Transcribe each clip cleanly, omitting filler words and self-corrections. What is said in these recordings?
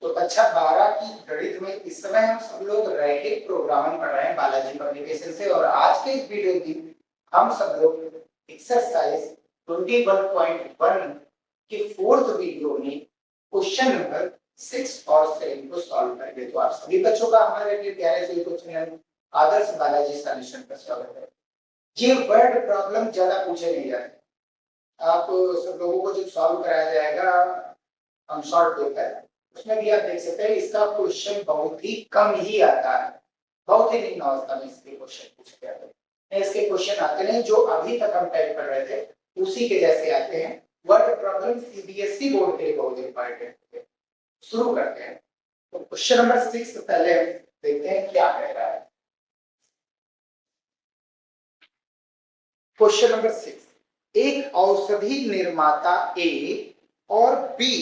तो कक्षा 12 की गणित में इस समय हम सब लोग रैखिक प्रोग्रामिंग पढ़ रहे हैं बालाजी पब्लिकेशन से। और आज के इस वीडियो में हम सब लोग एक्सरसाइज 21.1 के फोर्थ वीडियो में क्वेश्चन नंबर 6 और 7 को सॉल्व करेंगे। तो आप सभी बच्चों का हमारे लिए प्यारे से यूट्यूब चैनल आदर्श बालाजी सॉल्यूशन पर स्वागत है। ये वर्ड प्रॉब्लम ज्यादा पूछे नहीं जाते, आप सब लोगों को जब सॉल्व कराया जाएगा हम शॉर्ट पेपर उसमें भी आप देख सकते हैं इसका क्वेश्चन बहुत ही कम ही आता है, बहुत ही निम्न अवस्था में इसके क्वेश्चन पूछे जाते हैं। इसके क्वेश्चन आते नहीं जो अभी तक हम टाइप कर रहे थे उसी के जैसे आते हैं। वर्ड प्रॉब्लम सीबीएसई बोर्ड के लिए बहुत इंपॉर्टेंट है। शुरू करते हैं। तो क्वेश्चन नंबर 6 पहले देखते हैं क्या कह रहा है। क्वेश्चन नंबर 6, एक औषधि निर्माता ए और बी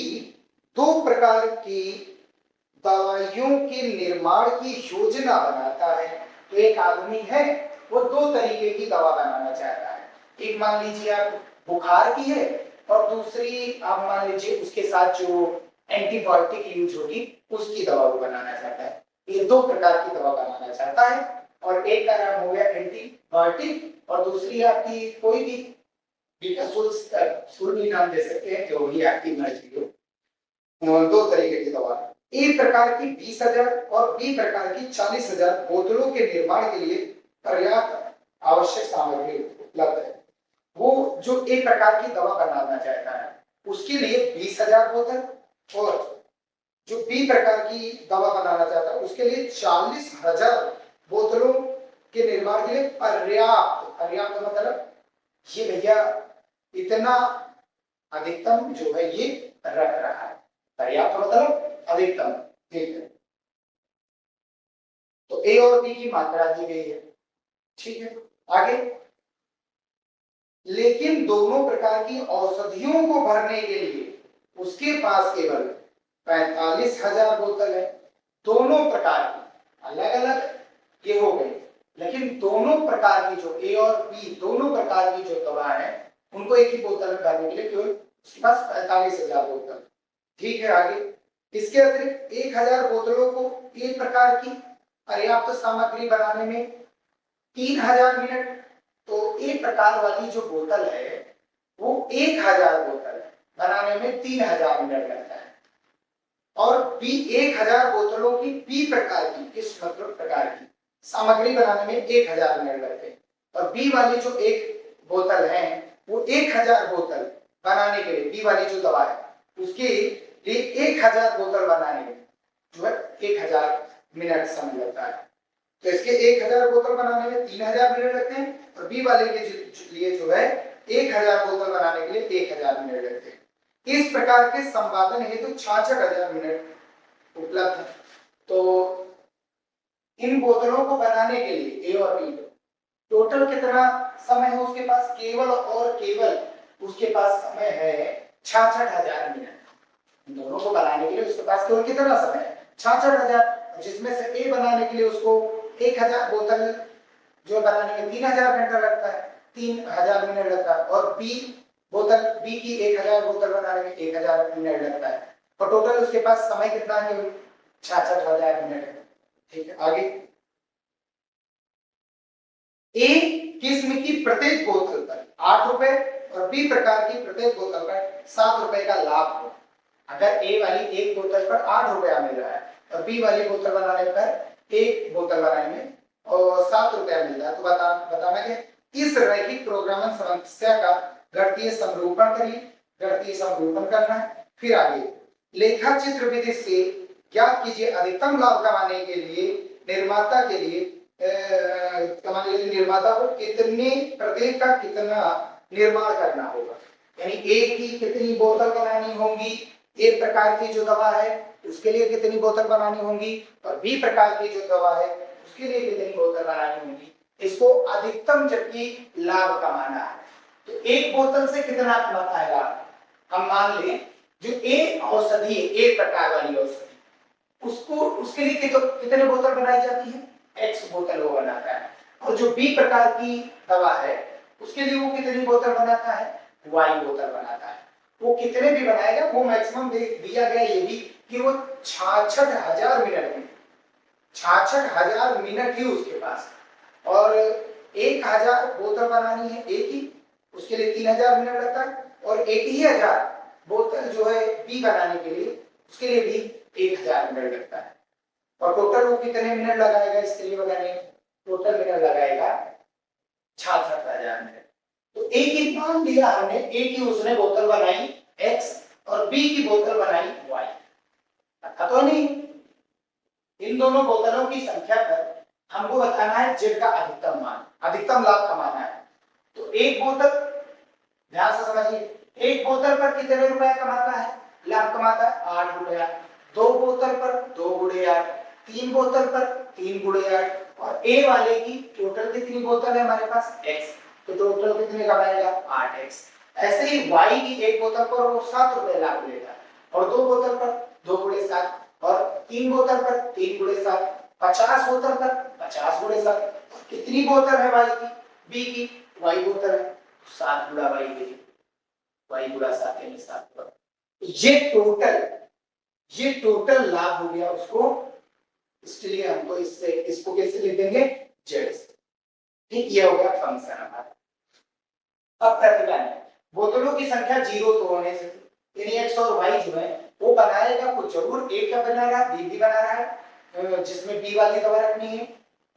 दो प्रकार की दवाइयों के निर्माण की योजना बनाता है। तो एक आदमी है वो दो तरीके की दवा बनाना चाहता है। एक मान लीजिए आप बुखार की है और दूसरी आप मान लीजिए उसके साथ जो एंटीबायोटिक यूज होगी उसकी दवा वो बनाना चाहता है। ये दो प्रकार की दवा बनाना चाहता है और एक का नाम हो गया एंटीबायोटिक और दूसरी आपकी कोई भी भी नाम दे सकते हैं जो भी आपकी मर्जी हो। दो तरीके की दवा, ए प्रकार की 20,000 और बी प्रकार की 40,000 बोतलों के निर्माण के लिए पर्याप्त आवश्यक सामग्री उपलब्ध है। वो जो ए प्रकार की दवा बनाना चाहता है उसके लिए 20,000 बोतल और जो बी प्रकार की दवा बनाना चाहता है उसके लिए 40,000 बोतलों के निर्माण के लिए पर्याप्त मतलब ये भैया इतना अधिकतम जो है ये रख रहा है। पर्याप्त मतलब अधिकतम, ठीक है। तो ए और बी की मात्रा दी गई है, ठीक है। आगे, लेकिन दोनों प्रकार की औषधियों को भरने के लिए उसके पास केवल 45,000 बोतल है। दोनों प्रकार की अलग अलग ये हो गई, लेकिन दोनों प्रकार की जो ए और बी दोनों प्रकार की जो दवा है उनको एक ही बोतल में भरने के लिए केवल उसके पास 45,000 बोतल, ठीक है। आगे, इसके अतिरिक्त 1,000 बोतलों को एक प्रकार की पर्याप्त सामग्री बनाने में 3,000 मिनट। तो एक प्रकार वाली जो बोतल है वो 1,000 बोतल बनाने में 3,000 मिनट लगता है और बी 1,000 बोतलों की बी प्रकार की किस मतलब प्रकार की सामग्री बनाने में 1,000 मिनट लगते हैं। और बी वाली जो एक बोतल है वो 1,000 बोतल बनाने के लिए बी वाली जो दवा है उसके लिए 1,000 बोतल बनाने में जो है 1,000 मिनट समय लगता है। तो इसके 1,000 बोतल बनाने में 3,000 मिनट लगते हैं और बी वाले के लिए जो है 1,000 बोतल बनाने के लिए 1,000 मिनट लगते हैं। इस प्रकार के संपादन हेतु 66,000 मिनट उपलब्ध है। तो इन बोतलों को बनाने के लिए ए और बी टोटल कितना समय है उसके पास, केवल और केवल उसके पास समय है 66,000 मिनट। दोनों को बनाने के लिए उसके पास केवल कितना समय है 66,000, जिसमें से ए बनाने के लिए उसको 1,000 बोतल जो बनाने में 3,000 घंटा लगता है, 3,000 मिनट लगता है और बी की 1,000 बोतल बनाने में 1,000 मिनट लगता है और टोटल उसके पास समय कितना है 66,000 मिनट है, ठीक है। आगे, ए किस्म की प्रत्येक बोतल पर 8 रुपए और बी प्रकार की प्रत्येक बोतल पर 7 रुपए का लाभ हो। अगर ए वाली एक बोतल पर 8 रुपया मिल रहा है और बी वाली बोतल बनाने पर एक बोतल बनाने में और 7 रुपया मिल रहा है तो बताना कि इस रैखिक प्रोग्रामिंग समस्या का गणितीय समरूपण करिए। गणितीय समरूपण करना है। फिर आगे, लेखा चित्र विधि से ज्ञात कीजिए अधिकतम लाभ कमाने के लिए निर्माता के लिए निर्माता को कितने प्रत्येक का कितना निर्माण करना होगा, यानी ए की कितनी बोतल बनानी होगी, एक प्रकार की जो दवा है उसके लिए कितनी बोतल बनानी होगी और बी प्रकार की जो दवा है उसके लिए कितनी बोतल बनानी होगी। इसको अधिकतम जबकि लाभ कमाना है तो एक बोतल से कितना कमाता है लाभ। हम मान लें जो ए औषधि ए प्रकार वाली औषधि उसको उसके लिए कितने बोतल बनाई जाती है, एक्स बोतल वो बनाता है और जो बी प्रकार की दवा है उसके लिए वो कितनी बोतल बनाता है, वाई बोतल बनाता है। वो कितने भी बनाएगा वो मैक्सिमम दिया गया ये भी कि वो 66,000 मिनट में 66,000 मिनट ही उसके पास, और 1,000 बोतल बनानी है एक ही, उसके लिए 3,000 मिनट लगता है, और 1,000 बोतल जो है बी बनाने के लिए उसके लिए भी 1,000 मिनट लगता है। और टोटल वो कितने मिनट लगाएगा इसके लिए बनाने? टोटल मिनट लगाएगा 66,000 मिनट। तो ए की मान लिया हमने, ए की उसने बोतल बनाई x और बी की बोतल बनाई y, रखा तो नहीं। इन दोनों बोतलों की संख्या पर हमको बताना है जेड का अधिकतम मान, अधिकतम लाभ कमाना है। तो एक बोतल, ध्यान से समझिए, एक बोतल पर कितने रुपया कमाता है, लाभ कमाता है 8 रुपया। 2 बोतल पर 2 गुणे 8, 3 बोतल पर 3 गुणे 8, और ए वाले की टोटल कितनी बोतल है हमारे पास x, तो टोटल कितने कमाएगा 8x। ऐसे ही y की एक बोतल पर वो 7 रुपए लाभ लेगा, और 2 बोतल पर 2 गुणे 7, और 3 बोतल पर 3 गुणे 7, 50 बोतल पर 50 गुणे 7। कितनी बोतल है y की, b की y बोतल है, 7 गुणा y की, y गुणा 7 यानी 7। ये टोटल लाभ हो गया उसको, इसलिए हमको इससे इसको कैसे लिख देंगे जेड से। ठीक, ये हो गया फंक्शन हमारा। अब प्रतिबंध, बोतलों की संख्या 0 तो होने से, यानी x और y जो है वो बनाएगा कुछ जरूर, a क्या बना रहा है, b भी बना रहा है, जिसमें b वाली दवा रखनी है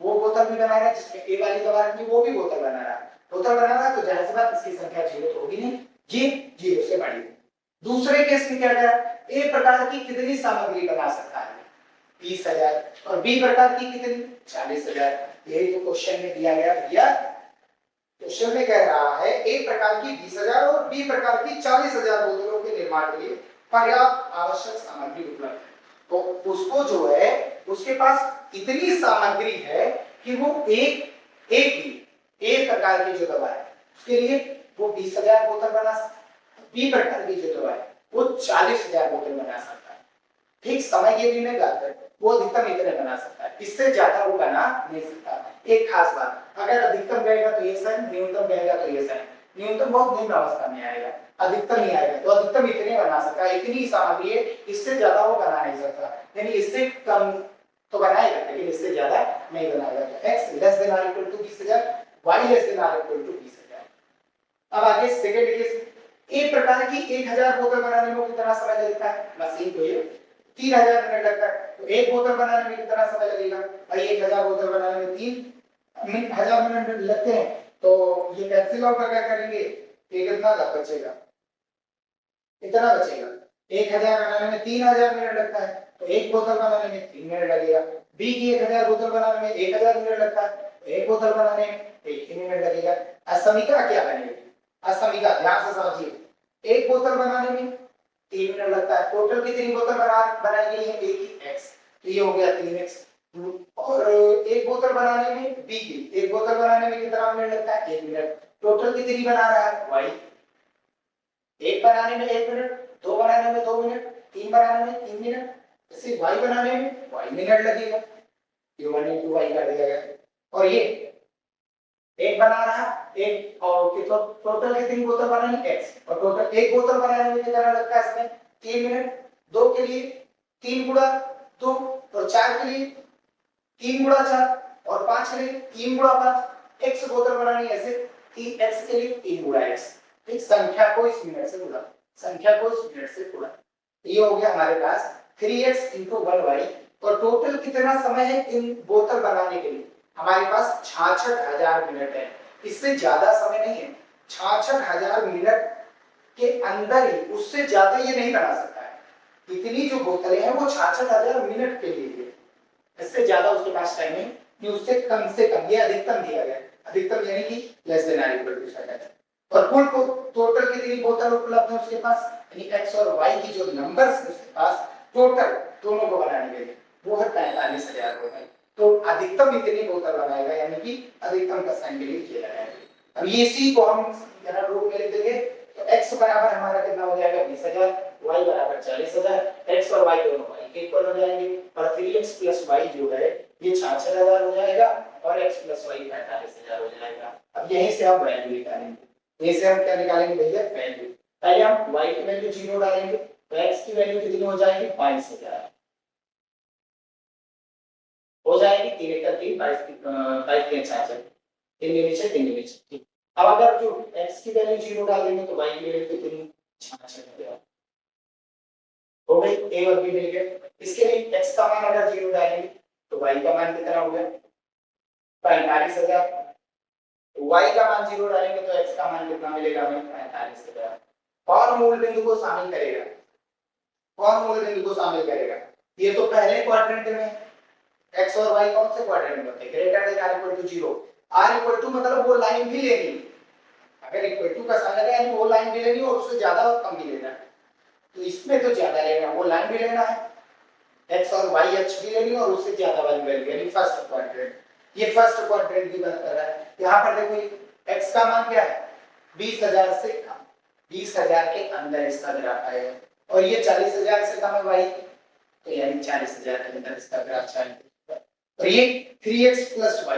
वो बोतल भी बना रहा है, जिसमें a वाली दवा रखनी है वो भी बोतल बना रहा है। बोतल बना रहा है तो जाहिर सी बात इसकी संख्या 0 तो होगी नहीं, ये 0 से बड़ी। दूसरे केस में क्या करा, a प्रकार की कितनी सामग्री बना सकता है 20,000, और b प्रकार की कितनी 40,000। यही तो क्वेश्चन में दिया गया भैया। क्वेश्चन में कह रहा है ए प्रकार की 20,000 और बी प्रकार की 40,000 बोतलों के निर्माण के लिए पर्याप्त आवश्यक सामग्री उपलब्ध है। तो उसको जो है उसके पास इतनी सामग्री है कि वो एक प्रकार की जो दवा है उसके लिए वो 20,000 बोतल बना सकता है, बी प्रकार की जो दवा है वो 40,000 बोतल बना सकता है। ठीक, समय की भी में बात है, वो अधिकतम इतने बना सकता है, इससे ज्यादा वो बना नहीं सकता। एक खास बात, अगर अधिकतम गएगा तो ये साइन, न्यूनतम गएगा तो ये साइन, न्यूनतम बहुत निम्न अवस्था में आएगा, अधिकतम नहीं आएगा। तो अधिकतम इतने बना सकता है, इतनी सामग्री है, इससे ज्यादा वो बना नहीं सकता, यानी इससे कम तो बनाएगा लेकिन इससे ज्यादा नहीं बनाएगा। तो x less than or equal to 20,000, y less than or equal to 20,000। अब आगे सेकंड केस, एक प्रकार की 1,000 बोतल बनाने में कितना समय लगता है, मशीन को ये 3,000 मिनट लगता है। तो एक बोतल बनाने में कितना समय लगेगा भाई, 1,000 बोतल बनाने में 3,000 मिनट लगते हैं। तो ये कैंसिल आउट क्या करेंगे, ये कितना बचेगा, इतना बचेगा। 1,000 बनाने में 3,000 मिनट लगता है, तो एक बोतल बनाने में 3 मिनट लगेगा। बी की 1,000 बोतल बनाने में 1,000 मिनट लगता है, तो एक बोतल बनाने में 1 ही मिनट लगेगा। असमीका क्या बनेगी, असमीका ध्यान से समझिए, एक बोतल बनाने में 3 मिनट लगता है, टोटल कितनी बोतल बनाई गई है, एक ही x, तो ये हो गया 3x। और एक बोतल बनाने में b की एक बोतल बनाने में कितना मिनट लगता है, 1 मिनट, टोटल कितनी बना रहा है y, एक बनाने में 1 मिनट, 2 बनाने में 2 मिनट, 3 बनाने में 3 मिनट, इसे y बनाने में y मिनट लगेगा, ये 1 into y कर दिया गया। और ये एक बना रहा एक, और टोटल कितनी बोतल बनानी x, और टोटल एक बोतल बनाने में कितना लगता है इसमें 3 मिनट, 2 के लिए 3 गुणा 2, और 4 के लिए 3 गुणा 4, और 5 के लिए 3 गुणा 5, x बोतल बनानी ऐसे 3x के लिए 3 गुणा x। ठीक, संख्या को इस मिनट से गुणा, संख्या को इस मिनट से गुणा, ये हो गया हमारे पास 3x into 1y। और टोटल कितना समय है इन बोतल बनाने के लिए, हमारे पास 66,000 मिनट है, इससे ज्यादा समय नहीं है। 66,000 मिनट के अंदर ही, उससे ज्यादा ये नहीं बना सकता है। इतनी जो बोतलें हैं वो 66,000 मिनट के लिए है, इससे ज्यादा उसके पास टाइम नहीं, कि उससे कम से कम, ये अधिकतम दिया गया, अधिकतम यानी कि less than or equal to 7। और कुल टोटल कितनी बोतल उपलब्ध है उसके पास, यानी x और y की जो नंबर्स है उसके पास टोटल दोनों को बनाने के लिए वो है 45,000 बोतल। तो अधिकतम इतनी बोतल बनाएगा, यानी कि अधिकतम का साइन के लिए किया जाएगा। अब ये c को हम यहाँ रूप में लिख देंगे, तो x बराबर हमारा कितना हो जाएगा 20,000, y बराबर 40,000, x और y दोनों y के इक्वल हो जाएंगे, और 3x plus y जो है ये 66,000 हो जाएगा, और x plus y 45,000 हो जाएगा। अब यहीं से हम वैल्यू निकालेंगे, यहीं से हम क्या निकालेंगे भैया, वैल्यू। पहले हम y की वैल्यू 0 डालेंगे, तो x की वैल्यू कितनी हो जाएगी 22,000 हो जाएगी। 3 एक 3 22 3 66 3 के नीचे 3 के नीचे ठीक। अब अगर जो x की वैल्यू 0 डाल देंगे तो y की वैल्यू कितनी 66 हो जाएगी। हो गई a और b मिल गए। इसके लिए x का मान अगर 0 डालेंगे तो y का मान कितना हो गया 45,000। y का मान 0 डालेंगे तो x का मान कितना मिलेगा हमें 45,000। कौन मूल बिंदु को शामिल करेगा, कौन मूल बिंदु को शामिल करेगा? ये तो पहले क्वाड्रेंट में x और y कौन से क्वाड्रेंट में होते हैं greater than or equal to 0। Or equal to मतलब वो लाइन भी लेनी, अगर इक्वल टू का साइन लगा यानी वो लाइन भी लेनी और उससे ज्यादा और कम भी लेना है। तो इसमें तो ज्यादा लेना, वो लाइन भी लेना है x और y अक्ष भी लेनी और उससे ज्यादा वाली वैल्यू यानी फर्स्ट क्वाड्रेंट। ये फर्स्ट क्वाड्रेंट की बात कर रहा है। यहां पर देखो x का मान क्या है 20,000 से कम, 20,000 के अंदर इसका ग्राफ आएगा और ये 40,000 से कम है y तो यानी 40,000 के अंदर इसका ग्राफ आएगा। और ये 3x + y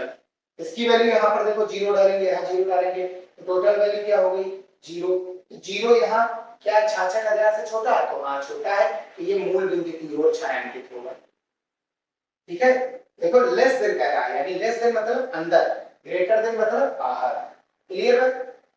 इसकी वैल्यू यहां पर देखो 0 डालेंगे, यहां 0 डालेंगे तो टोटल वैल्यू क्या हो गई 0। 0 यहां क्या 66,000 से छोटा है तो हां छोटा है तो ये मूल बिंदु की ओर छायांकित होगा। ठीक है देखो लेस देन कह रहा है यानी लेस देन मतलब अंदर, ग्रेटर देन मतलब बाहर। क्लियर है।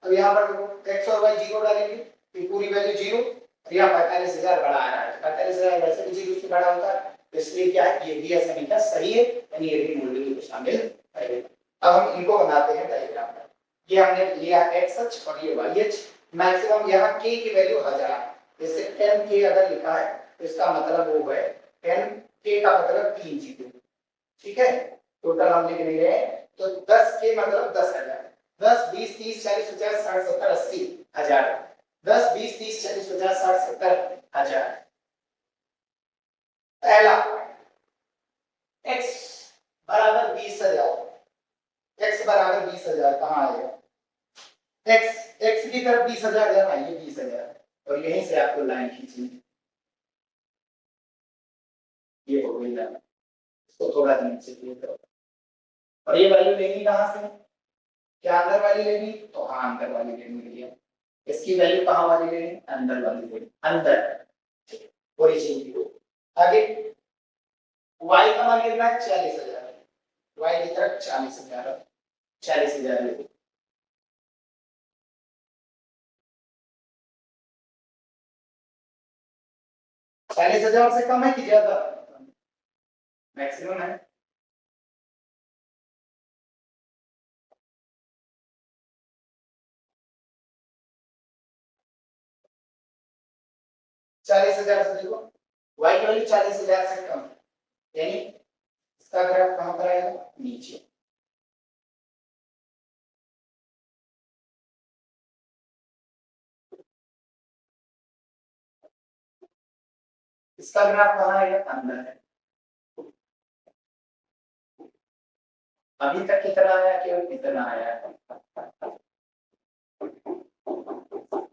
अब यहां पर देखो x और y 0 डालेंगे तो पूरी वैल्यू 0 और यहां 45,000 बड़ा आ रहा है। 45,000 वैसे भी 0 से बड़ा होता है इसलिए क्या है ये भी समीकरण सही है यानी ये भी मूल बिंदु को शामिल करेगा। अब हम इनको बनाते हैं डायग्राम में। ये हमने लिया x अक्ष और ये y अक्ष। मैक्सिमम यहां k की वैल्यू 1000 जैसे 10k अगर लिखा है तो इसका मतलब वो है 10k का मतलब 3 जीरो। ठीक है टोटल हम लिख नहीं रहे तो 10k मतलब 10,000 10 20 30 40 50 60 70 80 हजार 10 20 30 40 50 60 70 हजार। पहला x बराबर 20,000 x बराबर 20,000 कहां आएगा x की तरफ 20,000 है ना ये 20,000 और यहीं से आपको लाइन खींचनी ये हो गई लाइन इसको थोड़ा नीचे क्लियर करो और ये वैल्यू लेनी कहां से क्या अंदर वाली लेनी तो हाँ अंदर वाली लेनी है। इसकी वैल्यू कहां वाली लेनी अंदर वाली लेनी अंदर ओरिजिन की। आगे y का मान कितना है 40,000 y की तरफ 40,000 40,000 ले 40,000 से कम है कि ज्यादा मैक्सिमम है 40,000 से देखो y की वैल्यू 40,000 से कम यानी इसका ग्राफ कहां पर आएगा नीचे। इसका ग्राफ कहां आएगा अंदर है। अभी तक कितना आया केवल कितना आया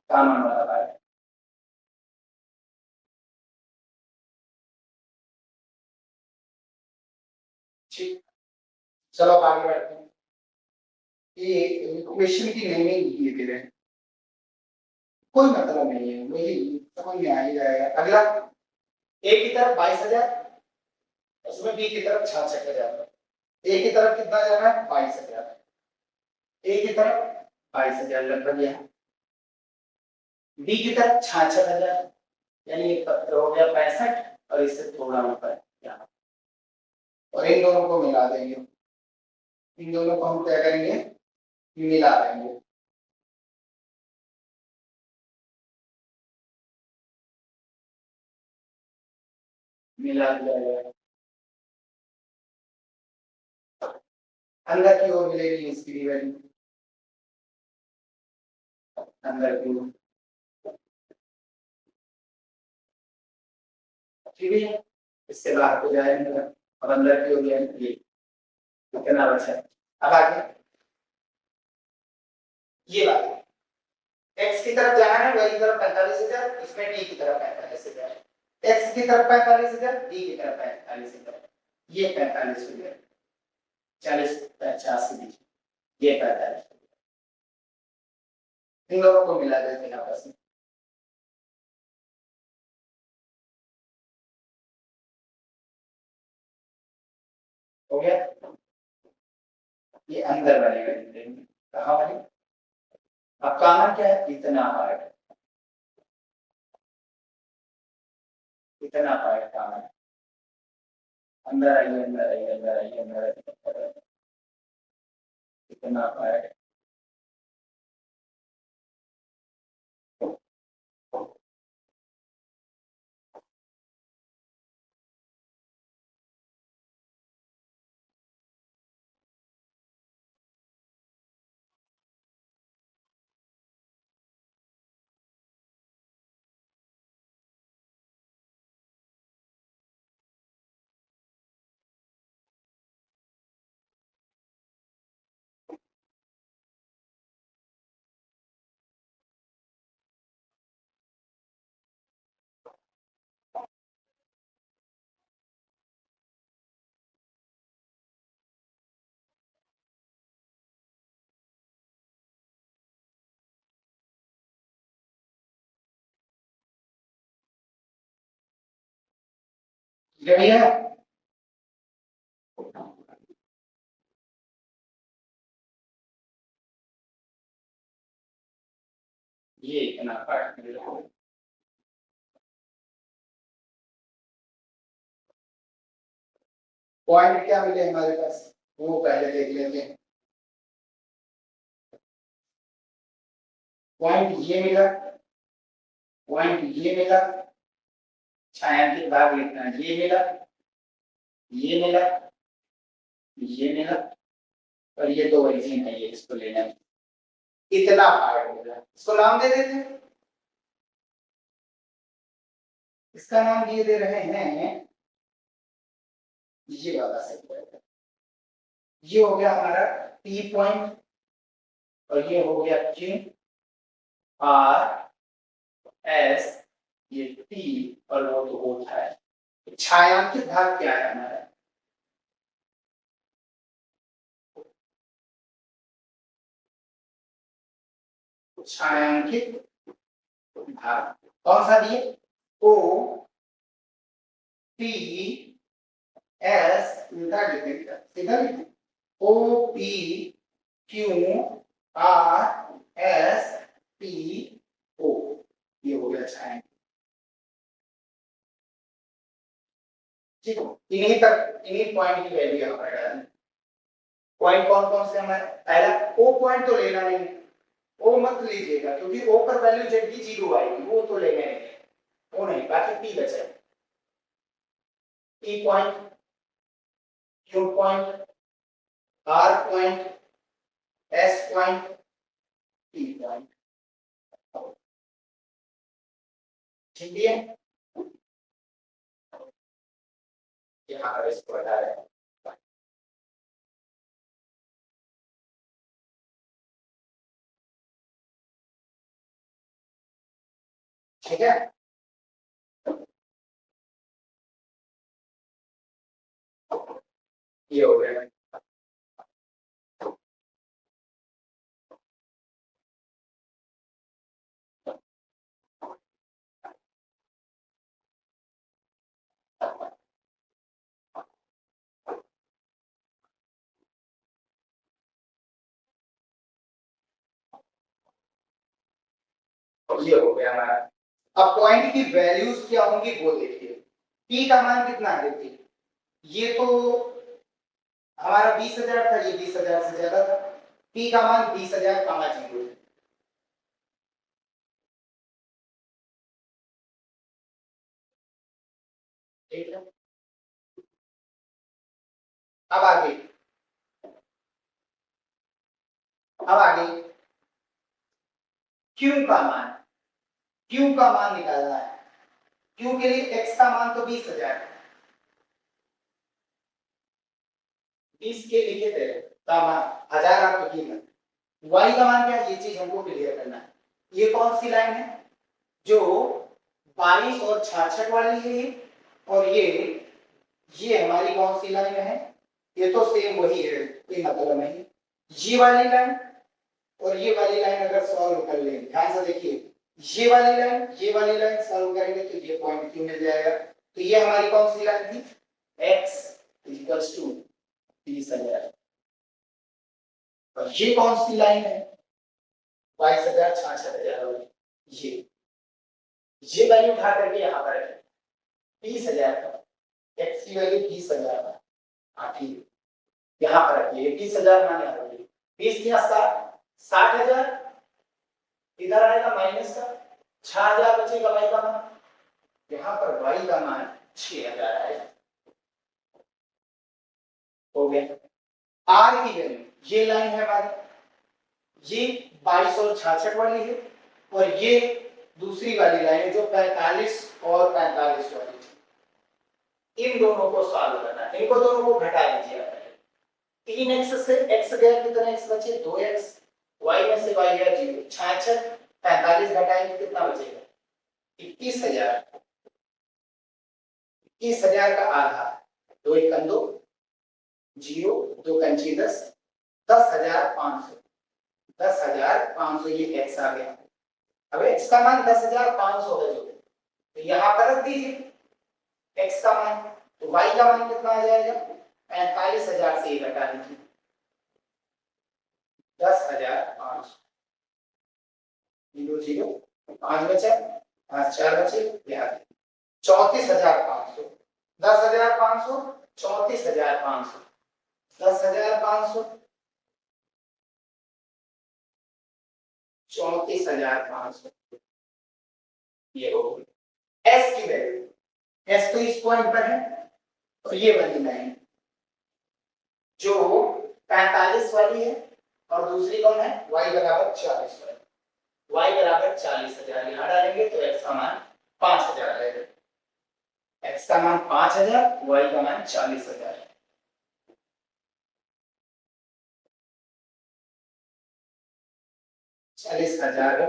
काम वाला है। ठीक चलो आगे बढ़ते हैं। ये इक्वेशन की नेमिंग दिए गए हैं कोई मतलब नहीं है वही समझ में आ ही जाएगा। अगला a की तरफ 22,000 उसमें b की तरफ 66,000 a की तरफ कितना जाना है 22,000 a की तरफ 22,000 लगभग यहाँ b की तरफ 66,000 यानी एक पत्र हो गया 65 और इससे थोड़ा ऊपर यहाँ और इन दोनों को मिला देंगे। इन दोनों को हम क्या करेंगे मिला देंगे। मिला दिया गया अंदर की ओर मिलेगी इसकी वैल्यू अंदर की ओर ठीक है इससे बाहर को जाएंगे और अंदर की ओर जाएंगे कितना बचा है। अब आगे ये बात x की तरफ जाना है y की तरफ 45,000 इसमें d की तरफ 45,000 x की तरफ 45,000 d की तरफ 45,000 ये 45 हो गया 40 50 के बीच ये 45 इन दोनों को मिला देते हैं आपस में हो गया, ये अंदर वाली वैल्यू कहाँ वाली, अब कॉमन क्या है, इतना पार्ट, इतना पार्ट कॉमन, अंदर आइए अंदर आइए अंदर आइए अंदर आइए, इतना पार्ट, भैया ये इतना पार्ट मिलेगा, पॉइंट क्या मिले हमारे पास वो पहले देख लेते हैं। पॉइंट ये मिला, पॉइंट ये मिला, छायांकित भाग लिखना है, ये मिला, ये मिला, ये मिला, और ये तो ओरिजिन है, ये इसको लेना है, इतना पार्ट मिला, इसको नाम दे देते हैं, इसका नाम दिए दे रहे हैं ये वाला सेगमेंट, ये हो गया हमारा P पॉइंट, और ये हो गया Q R S, ये T, और वो तो होता है। छायांकित भाग क्या है हमारा, छायांकित भाग कौन सा दिए, O P S, उल्टा लिखेंगे सीधा लिखेंगे, O P Q R S T O, ये हो गया छायांकित। ठीक है, इन्हीं पॉइंट की वैल्यू यहाँ पर डालना। पॉइंट कौन कौन से हमारे, पहला ओ पॉइंट तो लेना नहीं, ओ मत लीजिएगा क्योंकि ओ पर वैल्यू जब भी 0 आएगी वो तो लेना नहीं है, वो नहीं, बाकी पी बचा, P point, Q point, R point, S point, T point, ठीक है, यहाँ पर इसको बता रहे हैं। ठीक है, ये हो गया, ये हो गया हमारा। अब पॉइंट की वैल्यूज क्या होंगी वो देखिए, पी का मान कितना है, देखिए ये तो हमारा 20,000 था, ये 20,000 से ज्यादा था, पी का मान 20,000 कमा 0, ठीक है। अब आगे, अब आगे क्यू का मान, क्यू का मान निकालना है, क्यू के लिए एक्स का मान तो 20,000, 20 के लिखे थे का मान 1000 आप लिखिएगा, वाई का मान क्या है, ये चीज हमको क्लियर करना है। ये कौन सी लाइन है, जो 22 और 66 वाली है, और ये हमारी कौन सी लाइन है, ये तो सेम वही है, कोई मतलब नहीं, ये वाली लाइन और ये वाली लाइन अगर सॉल्व कर लें, ध्यान से देखिए, ये वाली लाइन सॉल्व करेंगे तो ये पॉइंट क्यू मिल जाएगा, तो ये हमारी कौन सी लाइन थी, x इक्वल्स टू 30,000। और ये कौन सी लाइन है? 22,000, 66,000 वाली। ये वैल्यू उठा करके यहाँ पर रखें 30,000 का, एक्स की वैल्यू 20,000 है। हाँ ठीक है, यहाँ पर रखिए 20,000 माने 20 या 60,000, इधर आएगा माइनस का 6,000 बचेगा वाई का मान, यहाँ पर वाई का मान 6,000 आएगा। हो गया। आर की वैल्यू, ये लाइन है हमारी, ये 22 और 66 वाली है, और ये दूसरी वाली लाइन है जो 45 और 45 वाली है। इन दोनों को सॉल्व करना है, इनको दोनों को घटा लीजिए। 3x से x गया, कितना x बचे? 2x, y में से y गया 0, 66, 45 घटाएंगे कितना बचेगा? 21,000। 21,000 का आधा, 2 1 2 0, 2 कंची 10, 10,500। 10,500 ये x आ गया। अब x का मान 10,500 है जो, तो यहाँ पर रख दीजिए x का मान, तो y का मान कितना आ जाएगा? 45,000 से घटा दीजिए 10,500। 0 0 5 बचा, 5 4 बचे, 34,500। 10,500, 34,500, 10,500, 34,500। ये हो गई s की वैल्यू। s तो इस पॉइंट पर है, और ये वाली लाइन जो 45 वाली है, और दूसरी कौन है? y बराबर 40 वाली। y बराबर 40,000 यहाँ डालेंगे तो x का मान 5,000 आएगा। x का मान 5,000, y का मान 40,000। $40,000 है।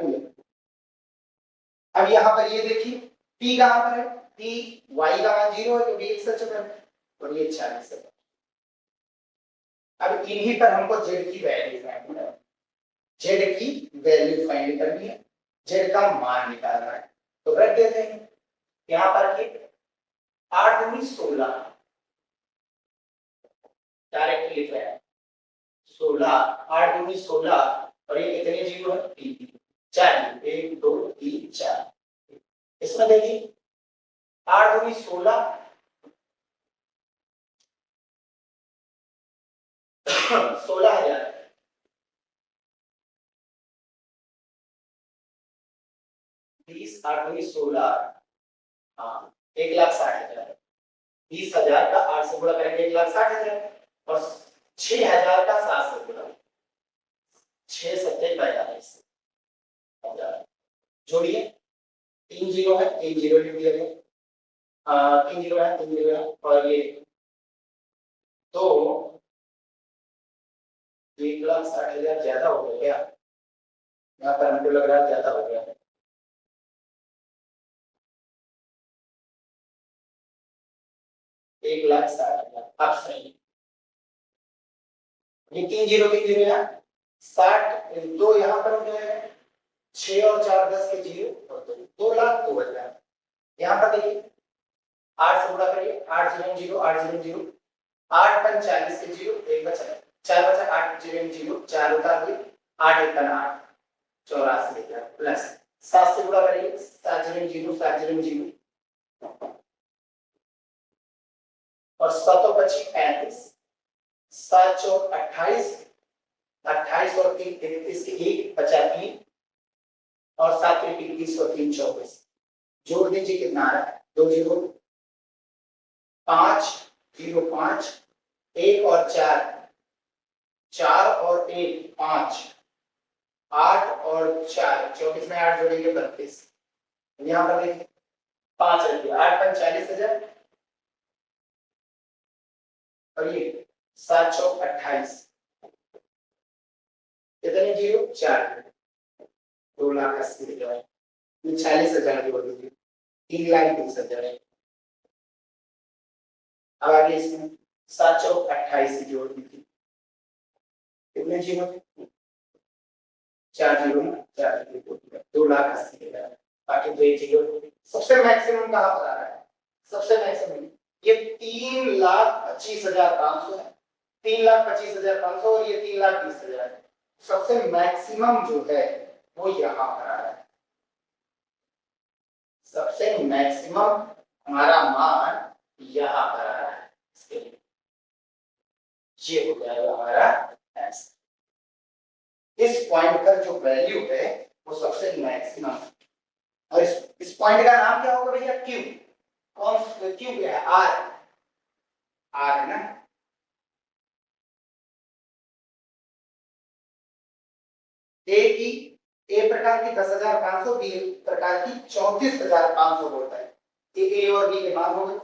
अब यहाँ पर ये देखिए t कहाँ पर है? t, y का मान 0 है, तो x से चुका है, और ये 40,000। अब इन्हीं पर हमको z की वैल्यू फाइंड करनी है। z की वैल्यू फाइंड करनी है, z का मान निकालना है। तो रख देते हैं यहाँ पर कि 8 दूनी 16, डायरेक्ट लिख रहे हैं 16, 8 दूनी 16, और ये कितने जीरो है? 3, 4, 1 2 3 4। इसमें देखिए 8 दूनी 16, 16,000, 20, 8 दूनी 16, हाँ 1,60,000। 20,000 का 8 से गुणा करेंगे 1,60,000, और 6,000 का 7 से गुणा, 6 7 42, जोड़िए 3 जीरो है, 3 जीरो लिख दिया गया, 3 जीरो है, 3 जीरो है, और ये तो 1,60,000 ज्यादा हो गया क्या? यहाँ पर हमको लग रहा है ज्यादा हो गया। 1,60,000 अब सही। ये 3 जीरो यहाँ 60, 2 यहाँ पर हो जाएगा, 6 और 4 10 के जीरो, और 2 लाख तो बच जाएगा। यहाँ पर देखिए 8 से गुणा करिए, 8 0 0, 8 0 0, 8 5 40 के जीरो, 1 बचा, 4 बचा, 8 0 0, 4 उतार दिए, 8 1 8, 84 लिख रहा प्लस 7 से गुणा करिए, 7 0 0, 7 0 0, और 7 25 35, 7 4 28, 28 और 3 33 के 1 बचा 3, और 7 3 21 और 3 24। जोड़ दीजिए कितना आ रहा है? 2 0 5 0 5, 1 और 4, 4 और 1 5, 8 और 4 24 में 8 जोड़ेंगे 32। यहाँ पर देखिए 5 रखिए, 8 5 40,000, और ये 7 4 28, कितने जीरो? 4, 2,80,000, 40,000 जोड़ दीजिए, 3,20,000। अब आगे इसमें 7 4 28 जोड़ दीजिए, कितने जीरो? 4 जीरो में 4 2,80,000। बाकी तो ये जीरो। सबसे मैक्सिमम कहाँ पर आ रहा है? सबसे मैक्सिमम ये 3,25,500 है, 3,25,500 और ये 3,20,000। सबसे मैक्सिमम जो है वो यहाँ पर आ रहा है। सबसे मैक्सिमम हमारा मान यहाँ पर आ रहा है। इसके लिए ये हो जाएगा हमारा आंसर। इस पॉइंट पर जो वैल्यू है वो सबसे मैक्सिमम है। और इस पॉइंट का नाम क्या होगा भैया? क्यू। कौन क्यू क्या है? आर। आर है ना। ए प्रकार की 10,500, बी प्रकार की 34,500 बोलता है। ए और बी के मान हो गए।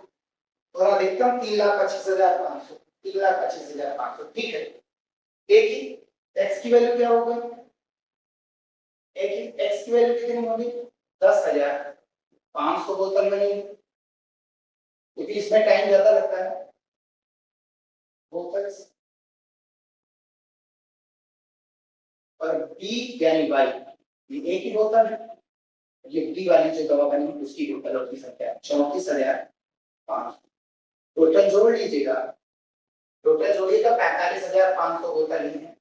और अधिकतम 3,25,500, 3,25,500। ठीक है। ए की एक्स की वैल्यू क्या होगी? एक्स की वैल्यू कितनी होगी? 10,500 बोतल बनेगी, क्योंकि इसमें टाइम ज्यादा लगता है बोतल से। और बी यानी वाई, ये एक ही बोतल है। ये बी वाली जो दवा बनी उसकी बोतलों की संख्या 34,500। टोटल जोड़ लीजिएगा, टोटल जोड़िएगा 45,500 बोतल ही है।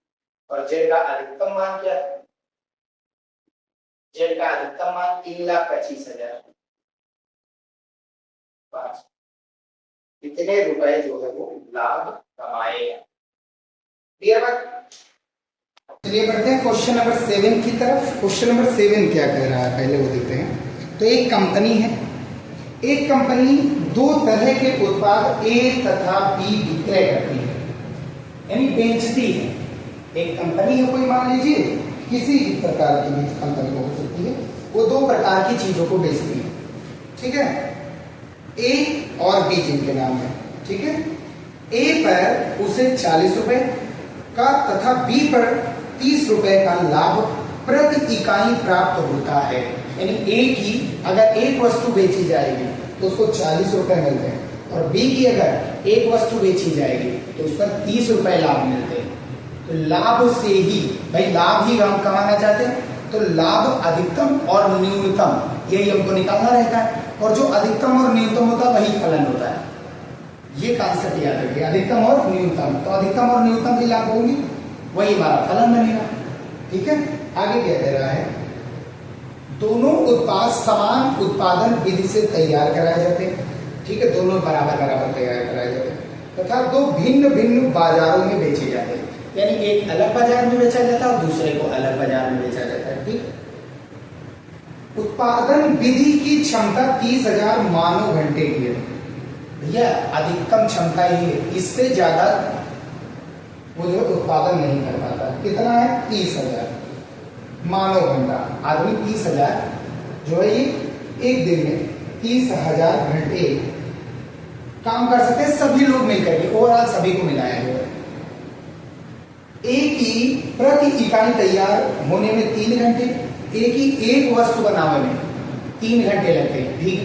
और जेड का अधिकतम मान क्या है? जेड का अधिकतम मान 3,25,000। कितने रुपए जो है वो लाभ कमाएगा। क्लियर बात? चलिए बढ़ते हैं क्वेश्चन नंबर 7 की तरफ। क्वेश्चन नंबर 7 क्या कह रहा है पहले वो देखते हैं। तो एक कंपनी है, एक कंपनी दो तरह के उत्पाद ए तथा बी विक्रय करती है, यानी बेचती है। एक कंपनी है कोई, मान लीजिए किसी भी प्रकार की भी कंपनी हो सकती है, वो दो प्रकार की चीजों को बेचती है। ठीक है, ए और बी जिनके नाम है। ठीक है, ए पर उसे 40 रुपए का तथा बी पर 30 रुपए का लाभ प्रति इकाई प्राप्त होता है। यानी ए की अगर एक वस्तु बेची जाएगी तो उसको 40 रुपए मिलते हैं, और बी की अगर एक वस्तु बेची जाएगी तो उस पर 30 रुपए लाभ मिलते हैं। तो लाभ से ही भाई, लाभ ही हम कमाना चाहते हैं, तो लाभ अधिकतम और न्यूनतम यही हमको निकालना रहता है। और जो अधिकतम और न्यूनतम होता है वही फलन होता है। ये कॉन्सेप्ट याद रखिए, अधिकतम और न्यूनतम। तो अधिकतम और न्यूनतम की लाभ होगी, वही हमारा फलन बनेगा। ठीक है, आगे क्या कह रहा है? दोनों उत्पाद समान उत्पादन विधि से तैयार कराए जाते हैं। ठीक है, दोनों बराबर बराबर तैयार कराए जाते हैं तथा दो भिन्न भिन्न बाजारों में बेचे जाते हैं। यानी एक अलग बाजार में बेचा जाता है और दूसरे को अलग बाजार में बेचा जाता है। ठीक, उत्पादन विधि की क्षमता 30,000 मानव घंटे की है। भैया अधिकतम क्षमता ही है, इससे ज्यादा वो जो उत्पादन नहीं कर पाता। कितना है? 30,000 मानव घंटा। आदमी 30,000 जो है ये एक दिन में 30,000 घंटे काम कर सकते हैं, सभी लोग मिलकर के, ओवरऑल सभी को मिलाया गया। ए की प्रति इकाई तैयार होने में 3 घंटे, ए की एक वस्तु बनाने में 3 घंटे लगते हैं। ठीक,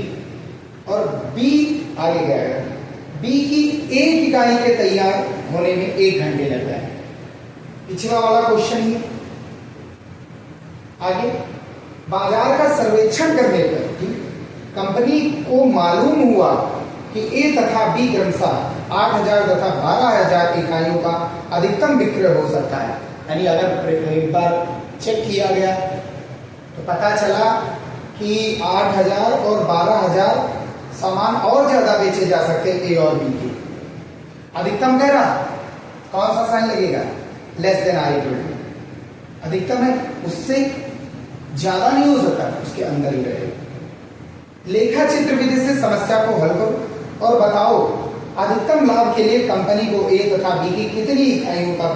और बी आगे क्या है? बी की एक इकाई के तैयार होने में 1 घंटे लगता है। पिछला वाला क्वेश्चन ही आगे। बाजार का सर्वेक्षण करने पर कंपनी को मालूम हुआ कि ए तथा बी क्रमशः 8,000 तथा 12,000 इकाइयों का अधिकतम विक्रय हो सकता है। यानी अगर एक बार चेक किया गया तो पता चला कि 8,000 और 12,000 सामान और ज्यादा बेचे जा सकते हैं ए और बी के। अधिकतम कह रहा, कौन सा साइन लगेगा? Less than or equal to. अधिकतम है, उससे ज्यादा नहीं हो सकता, उसके अंदर ही रहेगा। लेखा चित्र विधि से समस्या को हल करो और बताओ अधिकतम लाभ के लिए कंपनी को ए तथा बी की कितनी इकाइयों का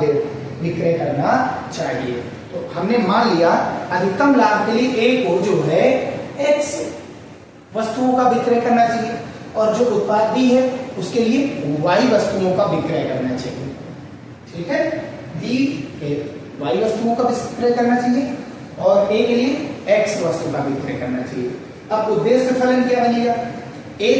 विक्रय करना चाहिए। तो हमने मान लिया अधिकतम लाभ के लिए ए को जो है एक्स वस्तुओं का विक्रय करना चाहिए, और जो उत्पाद बी है उसके लिए वाई वस्तुओं का विक्रय करना चाहिए। ठीक है, बी वाई वस्तुओं का विक्रय करना चाहिए और ए के लिए एक्स वस्तु का विक्रय करना चाहिए। अब उद्देश्य फलन क्या बनेगा? ए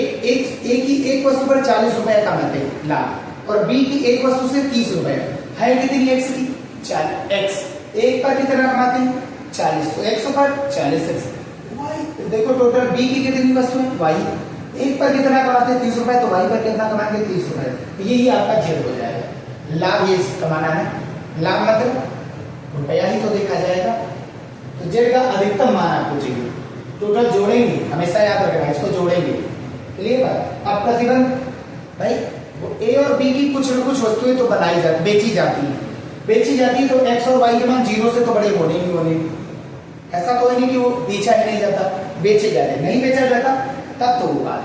की एक वस्तु पर 40 रुपए कमाते हैं लाभ, और बी की एक वस्तु से 30 रुपए है। कितनी एक्स की? 40 एक्स। एक पर कितना कमाते हैं? 40, तो 100 पर 40 एक्स। वाई देखो टोटल बी की कितनी वस्तु है? वाई। एक पर कितना कमाते हैं? 30 रुपए, तो वाई पर कितना कमाएंगे? 30 रुपए। यही आपका जेड हो जाएगा। लाभ ये कमाना है, लाभ मतलब रुपया ही तो देखा जाएगा। तो जेड का अधिकतम मान आपको चाहिए, टोटल जोड़ेंगे, हमेशा याद रखना इसको जोड़ेंगे। क्लियर बात। अब प्रतिबंध भाई वो ए और बी की कुछ न कुछ वस्तुएं तो बनाई जाती, बेची जाती है, तो एक्स और वाई के मान 0 से तो बड़े होने ही होने। ऐसा तो नहीं कि वो बेचा ही नहीं जाता, बेचे जाते, नहीं बेचा जाता तब तो वो बात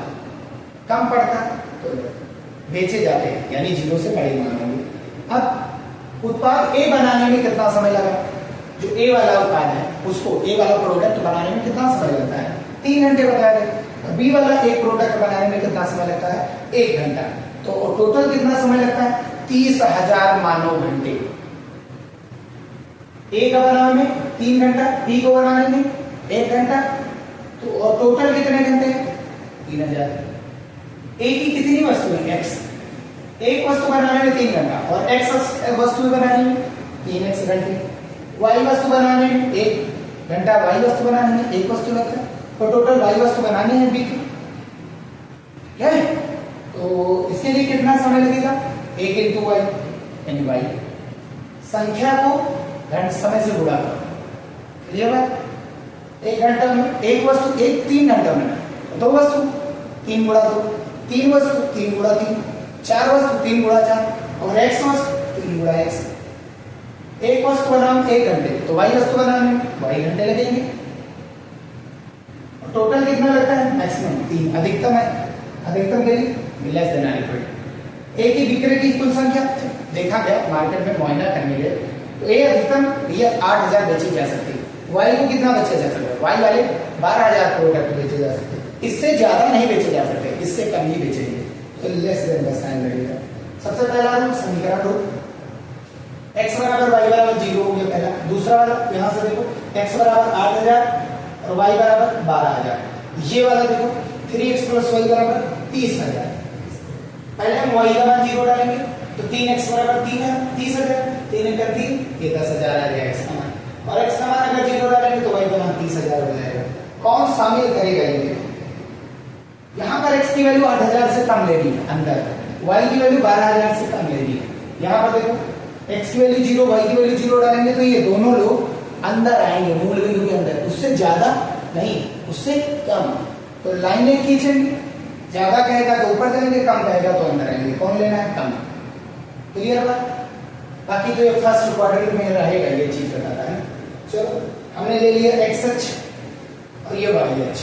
कम पड़ता, तो बेचे जाते हैं यानी 0 से बड़े मान होंगे। अब उत्पाद ए बनाने में कितना समय लगा, जो ए वाला उत्पाद है उसको, ए वाला प्रोडक्ट बनाने में कितना समय लगता है, 3 घंटे बताया गया। बी वाला एक प्रोडक्ट बनाने में कितना समय लगता है, 1 घंटा। तो टोटल कितना समय लगता है, 30,000 मानव घंटे। ए का बनाने में 3 घंटा, बी को बनाने में 1 घंटा, तो और टोटल कितने घंटे, 3000। ए की कितनी वस्तु है, एक्स, एक वस्तु बनाने में 3 घंटा और एक्स वस्तु बनाने में 3x घंटे, वाई वस्तु बनाने में 1 घंटा, वाई वस्तु बनाने में 1 वस्तु लगता है, तो टोटल वाई वस्तु बनानी है बी की, क्या है? तो इसके लिए कितना समय लगेगा, 1 इंटू वाई यानी वाई संख्या को घंटे समय से गुणा करो। क्लियर बात। 1 घंटा में एक वस्तु, 3 घंटा में 2 वस्तु, 3 गुणा 2, 3 वस्तु 3 गुणा 3, 4 वस्तु 3 गुणा 4 और x वस्तु 3 गुणा x। एक वस्तु बनाने 1 घंटे, तो y वस्तु बनाने में y घंटे लगेंगे। और टोटल कितना लगता है, मैक्सिमम 3, अधिकतम है, अधिकतम के लिए लेस देन आर इक्वल। ए की बिक्री की कुल संख्या देखा गया, मार्केट में मुआयना करने गए तो ए अधिकतम ये 8000 बेची जा सकती है, y को कितना बेचा जा सकता है, y वाले 12000 प्रोडक्ट बेचे जा सकते हैं, इससे ज्यादा नहीं बेचे जा सकते, इससे कम ही बेचेंगे, तो लेस देन का साइन लगेगा। सबसे पहला रूल समीकरण रूल, x बराबर y बराबर 0 हो गया पहला। दूसरा वाला यहां से देखो, x बराबर 8000 और y बराबर 12000, ये वाला देखो 3x + y बराबर 30000। पहले हम y का मान 0 डालेंगे तो 3x बराबर 3 है, 30000, 3 × 3 ये 10000 आ जाएगा x का मान, और x का मान अगर 0 डालेंगे तो y का मान 30000 हो जाएगा। कौन शामिल करेगा ये, यहाँ पर x की वैल्यू 8000 से कम लेनी है अंदर, y की वैल्यू 12000 से कम लेनी है। यहाँ पर देखो x की वैल्यू 0, y की वैल्यू 0 डालेंगे तो ये दोनों लोग अंदर आएंगे, मूल बिंदु के अंदर, उससे ज्यादा नहीं, उससे कम। तो लाइनें खींचेंगे, ज्यादा कहेगा तो ऊपर जाएंगे, कम कहेगा तो अंदर आएंगे, कौन लेना है, कम। क्लियर बात। बाकी तो ये फर्स्ट क्वाड्रेंट में रहेगा, ये चीज बताता है। चलो हमने ले लिया x अक्ष और ये y अक्ष,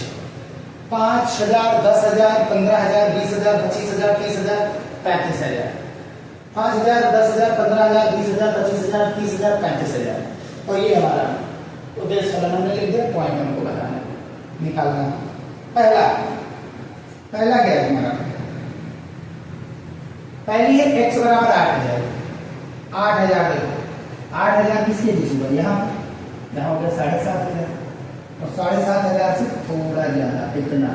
5000, 10000, 15000, 20000, 25000, 30000, 35000, 5000, 10000, 15000, 20000, 25000, 30000, 35000, और ये हमारा उद्देश्य फलन हमने लिख दिया, पॉइंट हमको बताना निकालना। पहला क्या है हमारा, पहली है x बराबर 8000, 8000 देखो 8000 किसके डिजिबल, यहाँ हो गया 7500, और 7500 से थोड़ा ज्यादा, इतना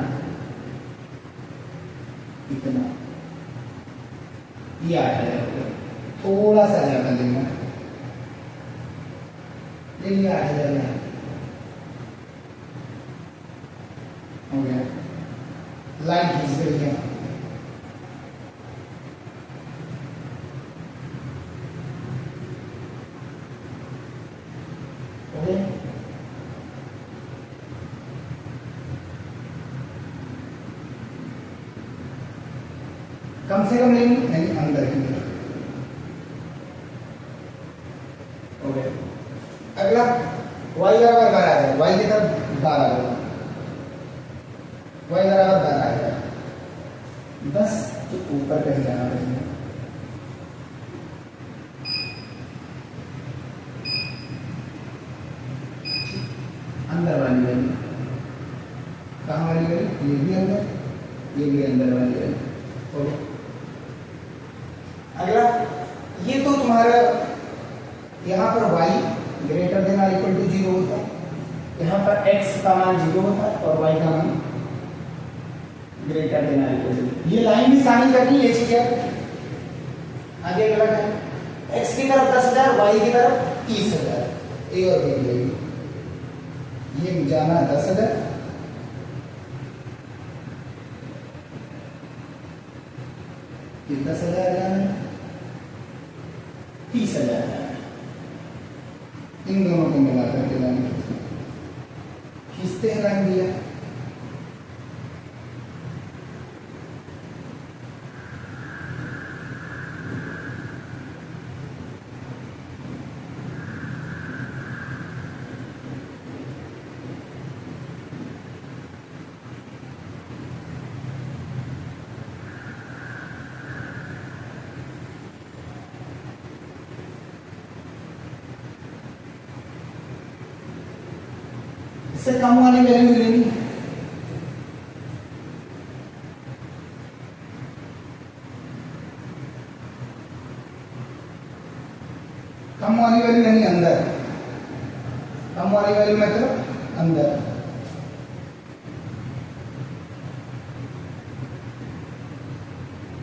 ये 8000 हो गया, थोड़ा सा ज्यादा लेना, ले लिया 8000 यहाँ हो गया, लाइन खींच गई है। कम से कम लेंगे, नहीं अंदर ही हो गया। अगला y बराबर 12000, y की तरफ 12 y बराबर 12000, बस तो ऊपर कहीं जाना पड़ेगा, अंदर वाली वैल्यू, कहाँ वाली वैल्यू, ये भी अंदर, ये भी अंदर वाली वैल्यू। ओके, अगला ये तो तुम्हारा यहाँ पर y ग्रेटर देन और इक्वल टू 0 होता है, यहाँ पर x का मान 0 होता है और y का मान ग्रेटर देन और इक्वल टू, ये लाइन भी शामिल करनी है, ये चीज है। आगे अगला है x की तरफ 10000, y की तरफ 30000, ए और बी लगेगी, ये जाना 10000, ये 10000 जाना है, 30,000 इन दोनों को मिलाकर के लाइन खींचते हैं लाइन दिया। इससे कम वाली वैल्यू मिलेगी। कम वाली वैल्यू यानी अंदर, कम वाली वैल्यू मतलब अंदर।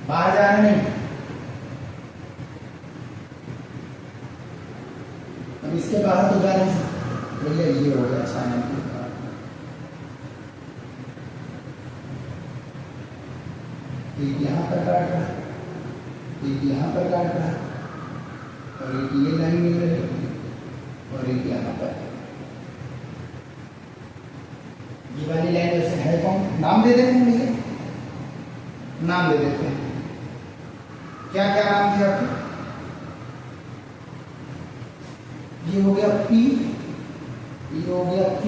बाहर जाना नहीं। अब इसके बाहर तो जा नहीं सकते। भैया ये हो गया अचानक। एक यहाँ पर काट रहा, एक यहाँ पर काट रहा, और एक ये लाइन मिल रही है, और एक यहाँ पर। ये वाली लाइन जैसे है कौन, नाम दे देते हैं भैया, नाम दे देते हैं। क्या क्या नाम थे आपके? ये हो गया P, ये हो गया Q,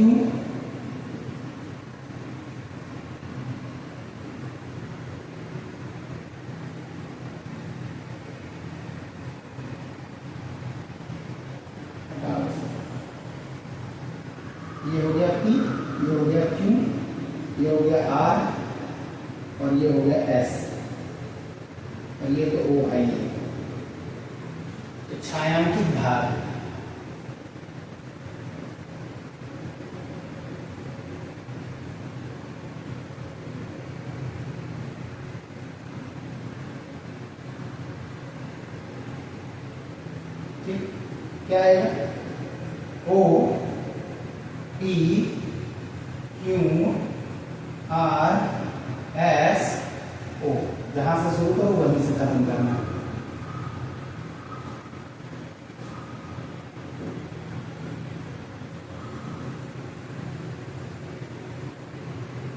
ये हो गया P, ये हो गया Q, ये हो गया R, और ये हो गया S, और ये तो O है। ये तो छायांकित भाग क्या है? O P Q R S O, जहां से शुरू करो वहीं से खत्म करना।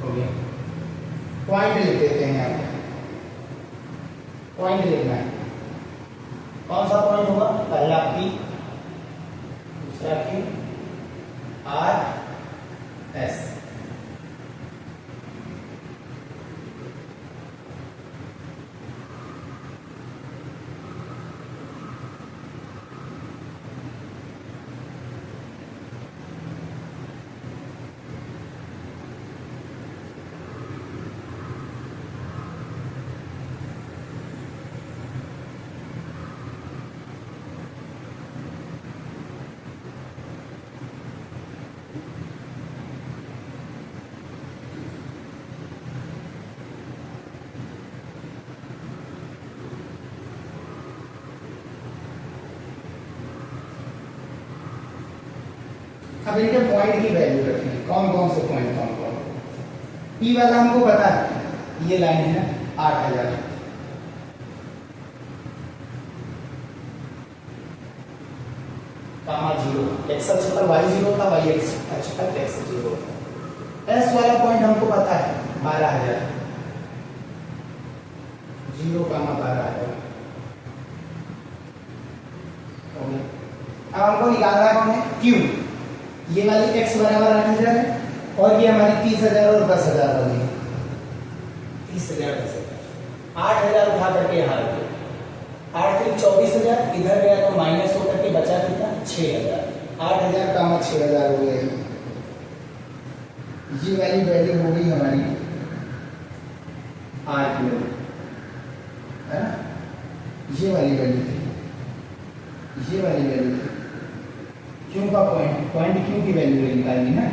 हो गया। पॉइंट लिख देते हैं यहाँ पे, पॉइंट लिखना है। कौन सा पॉइंट होगा? पहला P, दूसरा Q, R S। अब इनके पॉइंट की वैल्यू रखें, कौन कौन से पॉइंट, कौन कौन। P वाला हमको पता है, ये लाइन है 8,000, कामा 0, x अक्ष पर y 0 था, y अक्ष पर x 0 था। S वाला पॉइंट हमको पता है 12,000, 0, 12,000। अब हमको निकालना है कौन है? Q। ये वाली x बराबर 8,000 है, और ये हमारी 30,000 और 10,000 वाली है। 30,000 10,000, 8,000 उठा करके यहाँ रखिए। 8 3 24,000, इधर गया तो माइनस होकर के बचा कितना? 6,000। 8,000 का 6,000 हो गया। ये वाली वैल्यू हो गई हमारी R Q, है ना? ये वाली वैल्यू थी, ये वाली वैल्यू थी। क्यों का पॉइंट, पॉइंट क्यों की वैल्यू निकालनी ना,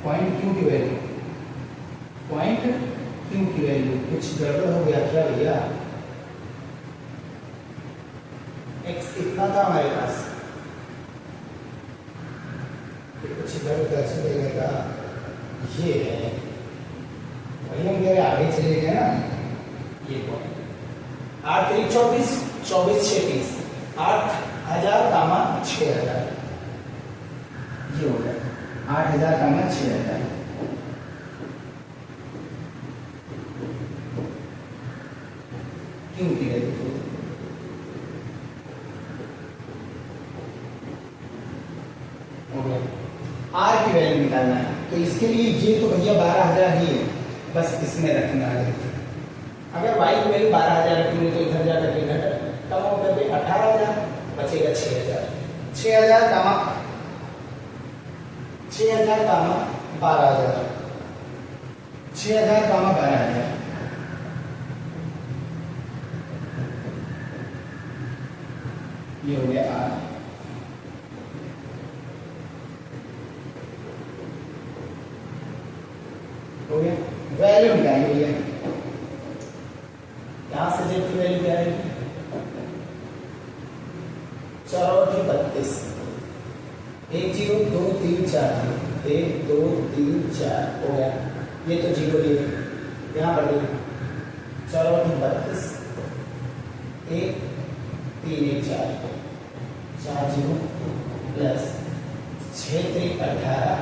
पॉइंट क्यों की वैल्यू, पॉइंट क्यों की वैल्यू। कुछ गड़बड़ हो गया क्या भैया? x कितना था हमारे पास, कुछ गड़बड़ कैसे देगा? ये है वही हम कह रहे, आगे चले गए ना। ये पॉइंट 8 3 24, 24 6 30, 8 6000, ये हो गया 8000 का 6000। क्यों किया देखो, हो गया। आर की वैल्यू निकालना है, तो इसके लिए ये तो भैया 12000 ही है, बस इसमें रखना है। अगर वाई की वैल्यू 12000 रखेंगे तो इधर जा करके इधर कम हो करके 18000 बचेगा 6000। 6000 कामा 6000 कामा 12000, 6000 कामा 12000, ये हो गया आर। हो गया, वैल्यू निकालेंगे भैया, यहां से जेड की वैल्यू क्या है, 32, 1 0 2 3 4, 1 2 3 4 हो गया, ये तो 0 है, यहाँ पर 32, 1 3 1 4, 4 0 प्लस 6 3 18,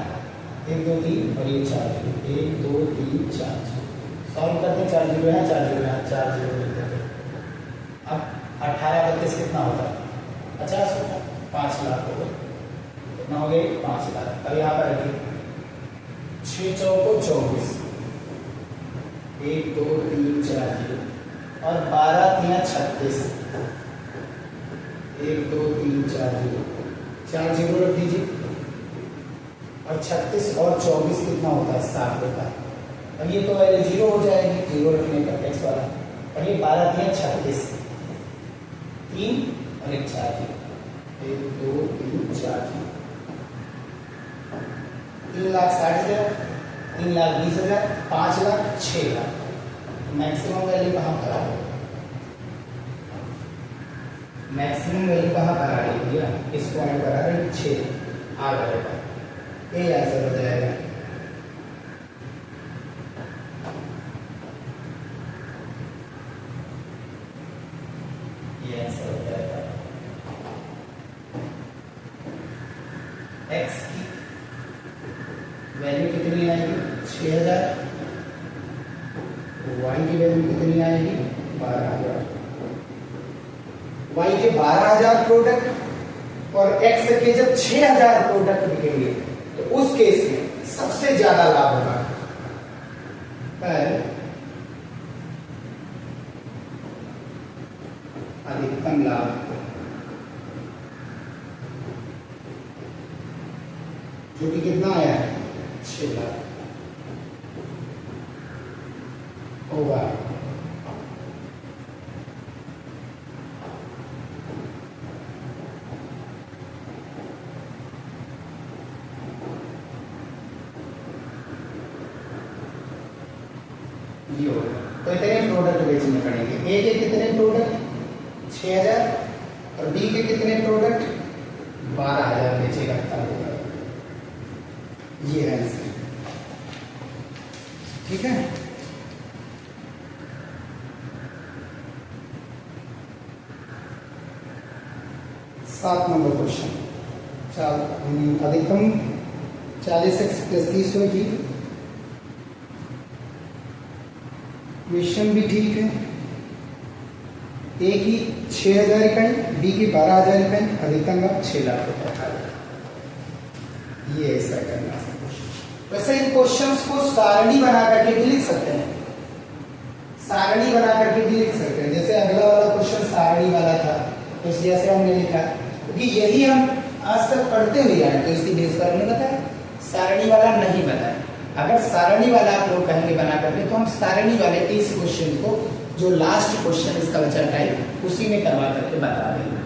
1 2 3 और ये 4 1 2 3 4, सॉल्व करते हैं, 4 0 है 4 0 है 4 0 लिखते हैं। अब 18 32 कितना होता है, 50 होता है, 5 लाख हो गए, कितना हो गए 5 लाख। अब यहाँ पर रखिए 6 चौको 24, 1 2 3 4 0 और 12 3 36, 1 2 3 4 0, 4 0 रख दीजिए, और 36 और 24 कितना होता है 7 होता है। अब ये तो वैल्यू 0 हो जाएगी, 0 रखने पर x वाला, और ये 12 3 36, 3 और 1 4 1 2 3 4 3,60,000, 3,20,000, 5 लाख 6 लाख। मैक्सिमम वैल्यू कहाँ पर आ रही है, मैक्सिमम वैल्यू कहाँ पर आ रही है भैया, इस पॉइंट पर आ रही है 6 आ गया, ये आंसर हो जाएगा। ये आंसर हो जाएगा। x की वैल्यू कितनी आएगी 6000, y की वैल्यू कितनी आएगी 12000। y के 12000 प्रोडक्ट और x के जब 6000 प्रोडक्ट बिकेंगे तो उस केस में सबसे ज्यादा लाभ होगा अधिकतम लाभ, जो कि कितना आया है 6 लाख होगा। ये होगा, तो इतने प्रोडक्ट बेचने पड़ेंगे। ए के कितने प्रोडक्ट 6000 और बी के कितने प्रोडक्ट 12000 बेचेगा, तब होगा। ये है आंसर, ठीक है। सात नंबर क्वेश्चन, अधिकतम 40x + 30 होगी। क्वेश्चन भी ठीक है, ए की 6000 इकाई, बी की 12000 इकाई, अधिकतम लाभ 6 लाख रुपए। ये ऐसा करना है। वैसे इन क्वेश्चंस को सारणी बना करके भी लिख सकते हैं, सारणी बना करके भी लिख सकते हैं। जैसे अगला वाला क्वेश्चन सारणी वाला था, तो इस जैसे हमने लिखा, क्योंकि यही हम आज तक पढ़ते हुए आए, तो इसी बेस पर हमने बताया, सारणी वाला नहीं बताया। अगर सारणी वाला आप लोग कहेंगे बना करके, तो हम सारणी वाले इस क्वेश्चन को, जो लास्ट क्वेश्चन इसका बचा टाइप, उसी में करवा करके बता देंगे,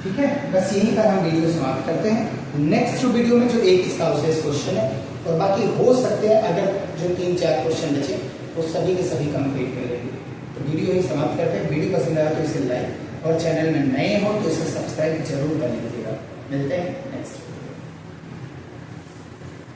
ठीक है। बस यहीं पर हम वीडियो समाप्त करते हैं। नेक्स्ट वीडियो में जो एक इसका विशेष क्वेश्चन है, और बाकी हो सकते हैं अगर जो 3-4 क्वेश्चन बचे वो सभी के सभी कंप्लीट कर लेंगे। तो वीडियो ही समाप्त करते हैं। वीडियो पसंद आया तो इसे लाइक, और चैनल में नए हो तो इसे सब्सक्राइब जरूर कर लीजिएगा। मिलते हैं नेक्स्ट।